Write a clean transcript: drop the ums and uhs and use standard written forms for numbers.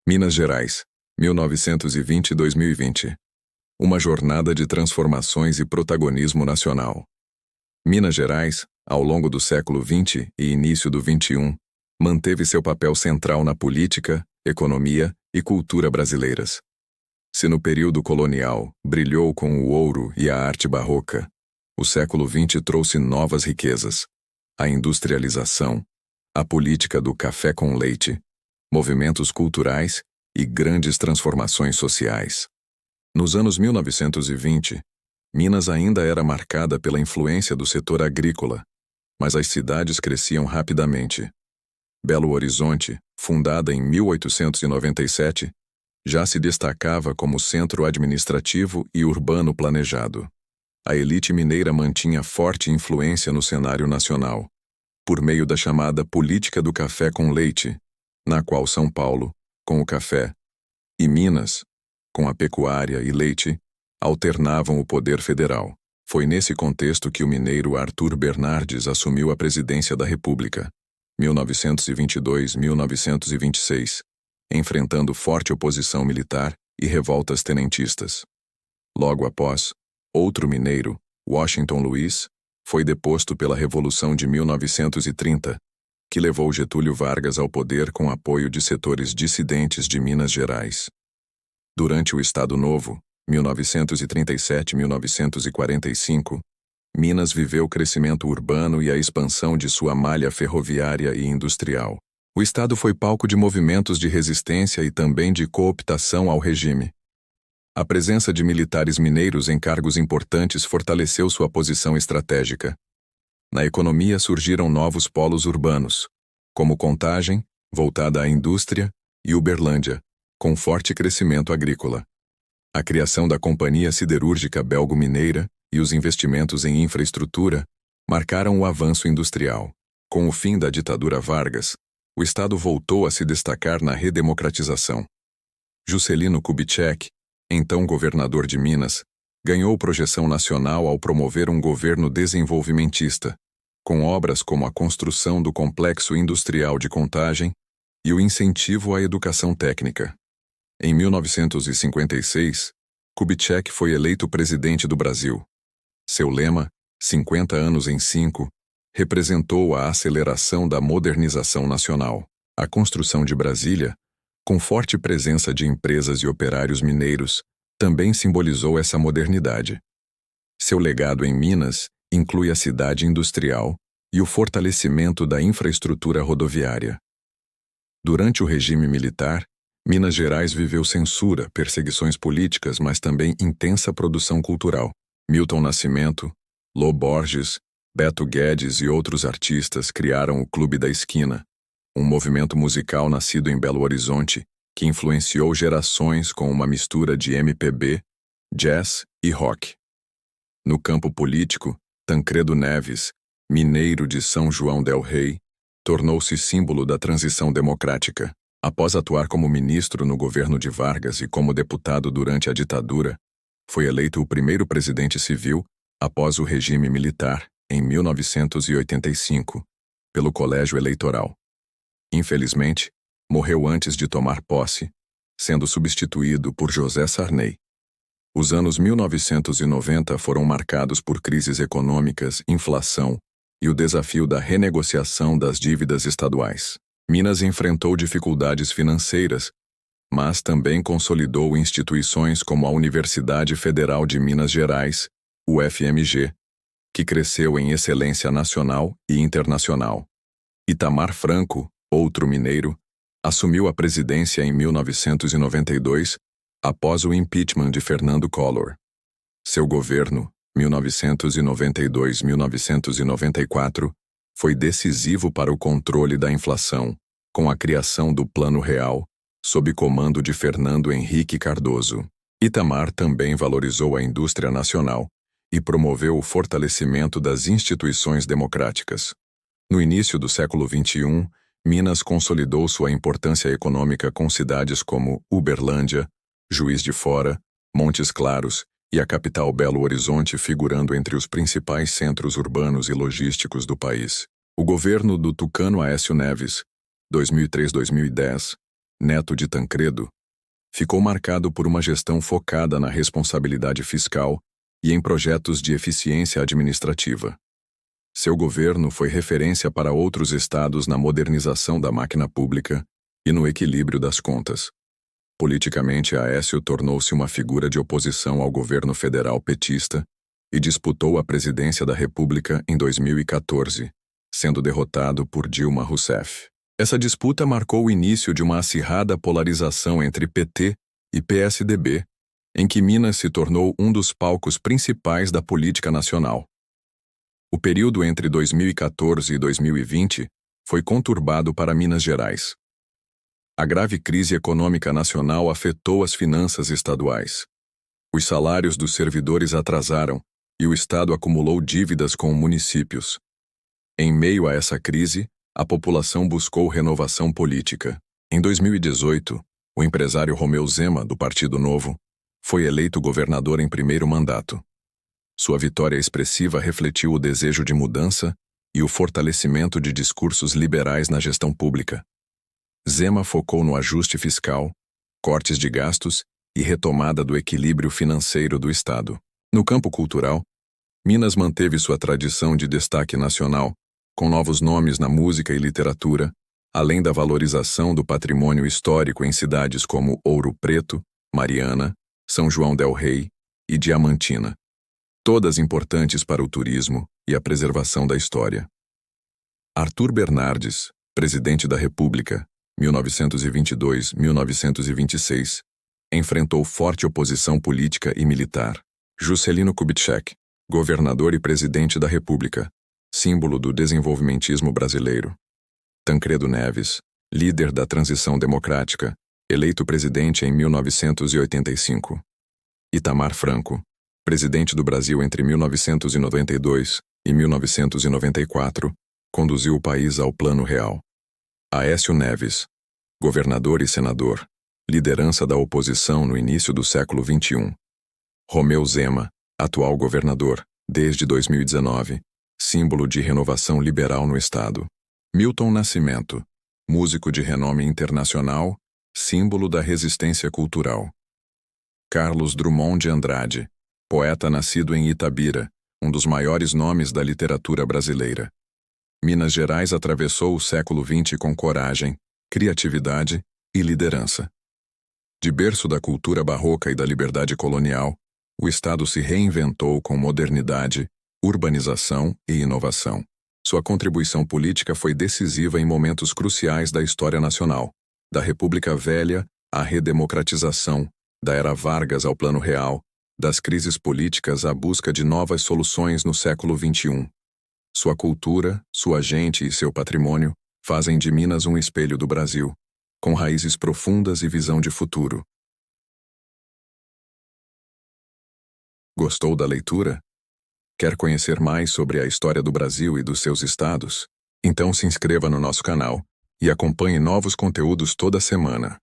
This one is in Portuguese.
Minas Gerais, 1920-2020. Uma jornada de transformações e protagonismo nacional. Minas Gerais, ao longo do século XX e início do XXI, manteve seu papel central na política, economia e cultura brasileiras. Se no período colonial brilhou com o ouro e a arte barroca, o século XX trouxe novas riquezas: a industrialização, a política do café com leite, movimentos culturais e grandes transformações sociais. Nos anos 1920, Minas ainda era marcada pela influência do setor agrícola, mas as cidades cresciam rapidamente. Belo Horizonte, fundada em 1897, já se destacava como centro administrativo e urbano planejado. A elite mineira mantinha forte influência no cenário nacional, por meio da chamada política do café com leite, na qual São Paulo, com o café, e Minas, com a pecuária e leite, alternavam o poder federal. Foi nesse contexto que o mineiro Arthur Bernardes assumiu a presidência da República, 1922-1926, enfrentando forte oposição militar e revoltas tenentistas. Logo após, outro mineiro, Washington Luiz, foi deposto pela Revolução de 1930, que levou Getúlio Vargas ao poder com apoio de setores dissidentes de Minas Gerais. Durante o Estado Novo, 1937-1945, Minas viveu o crescimento urbano e a expansão de sua malha ferroviária e industrial. O Estado foi palco de movimentos de resistência e também de cooptação ao regime. A presença de militares mineiros em cargos importantes fortaleceu sua posição estratégica. Na economia surgiram novos polos urbanos, como Contagem, voltada à indústria, e Uberlândia, com forte crescimento agrícola. A criação da Companhia Siderúrgica Belgo-Mineira e os investimentos em infraestrutura marcaram o avanço industrial. Com o fim da ditadura Vargas, o Estado voltou a se destacar na redemocratização. Juscelino Kubitschek, então governador de Minas, ganhou projeção nacional ao promover um governo desenvolvimentista, com obras como a construção do Complexo Industrial de Contagem e o incentivo à educação técnica. Em 1956, Kubitschek foi eleito presidente do Brasil. Seu lema, 50 anos em 5, representou a aceleração da modernização nacional. A construção de Brasília, com forte presença de empresas e operários mineiros, também simbolizou essa modernidade. Seu legado em Minas inclui a cidade industrial e o fortalecimento da infraestrutura rodoviária. Durante o regime militar, Minas Gerais viveu censura, perseguições políticas, mas também intensa produção cultural. Milton Nascimento, Lô Borges, Beto Guedes e outros artistas criaram o Clube da Esquina, um movimento musical nascido em Belo Horizonte que influenciou gerações com uma mistura de MPB, jazz e rock. No campo político, Tancredo Neves, mineiro de São João del Rei, tornou-se símbolo da transição democrática. Após atuar como ministro no governo de Vargas e como deputado durante a ditadura, foi eleito o primeiro presidente civil após o regime militar, em 1985, pelo Colégio Eleitoral. Infelizmente, morreu antes de tomar posse, sendo substituído por José Sarney. Os anos 1990 foram marcados por crises econômicas, inflação e o desafio da renegociação das dívidas estaduais. Minas enfrentou dificuldades financeiras, mas também consolidou instituições como a Universidade Federal de Minas Gerais, UFMG, que cresceu em excelência nacional e internacional. Itamar Franco, outro mineiro, assumiu a presidência em 1992, após o impeachment de Fernando Collor. Seu governo, 1992-1994, foi decisivo para o controle da inflação, com a criação do Plano Real, sob comando de Fernando Henrique Cardoso. Itamar também valorizou a indústria nacional e promoveu o fortalecimento das instituições democráticas. No início do século XXI, Minas consolidou sua importância econômica com cidades como Uberlândia, Juiz de Fora, Montes Claros e a capital Belo Horizonte figurando entre os principais centros urbanos e logísticos do país. O governo do tucano Aécio Neves, 2003-2010, neto de Tancredo, ficou marcado por uma gestão focada na responsabilidade fiscal e em projetos de eficiência administrativa. Seu governo foi referência para outros estados na modernização da máquina pública e no equilíbrio das contas. Politicamente, Aécio tornou-se uma figura de oposição ao governo federal petista e disputou a presidência da República em 2014, sendo derrotado por Dilma Rousseff. Essa disputa marcou o início de uma acirrada polarização entre PT e PSDB, em que Minas se tornou um dos palcos principais da política nacional. O período entre 2014 e 2020 foi conturbado para Minas Gerais. A grave crise econômica nacional afetou as finanças estaduais. Os salários dos servidores atrasaram e o Estado acumulou dívidas com municípios. Em meio a essa crise, a população buscou renovação política. Em 2018, o empresário Romeu Zema, do Partido Novo, foi eleito governador em primeiro mandato. Sua vitória expressiva refletiu o desejo de mudança e o fortalecimento de discursos liberais na gestão pública. Zema focou no ajuste fiscal, cortes de gastos e retomada do equilíbrio financeiro do Estado. No campo cultural, Minas manteve sua tradição de destaque nacional, com novos nomes na música e literatura, além da valorização do patrimônio histórico em cidades como Ouro Preto, Mariana, São João del Rei e Diamantina, todas importantes para o turismo e a preservação da história. Arthur Bernardes, presidente da República, 1922-1926, enfrentou forte oposição política e militar. Juscelino Kubitschek, governador e presidente da República, símbolo do desenvolvimentismo brasileiro. Tancredo Neves, líder da transição democrática, eleito presidente em 1985. Itamar Franco, presidente do Brasil entre 1992 e 1994, conduziu o país ao Plano Real. Aécio Neves, governador e senador, liderança da oposição no início do século XXI. Romeu Zema, atual governador, desde 2019, símbolo de renovação liberal no Estado. Milton Nascimento, músico de renome internacional, símbolo da resistência cultural. Carlos Drummond de Andrade, poeta nascido em Itabira, um dos maiores nomes da literatura brasileira. Minas Gerais atravessou o século XX com coragem, criatividade e liderança. De berço da cultura barroca e da liberdade colonial, o Estado se reinventou com modernidade, urbanização e inovação. Sua contribuição política foi decisiva em momentos cruciais da história nacional, da República Velha à redemocratização, da era Vargas ao Plano Real, das crises políticas à busca de novas soluções no século XXI. Sua cultura, sua gente e seu patrimônio fazem de Minas um espelho do Brasil, com raízes profundas e visão de futuro. Gostou da leitura? Quer conhecer mais sobre a história do Brasil e dos seus estados? Então se inscreva no nosso canal e acompanhe novos conteúdos toda semana.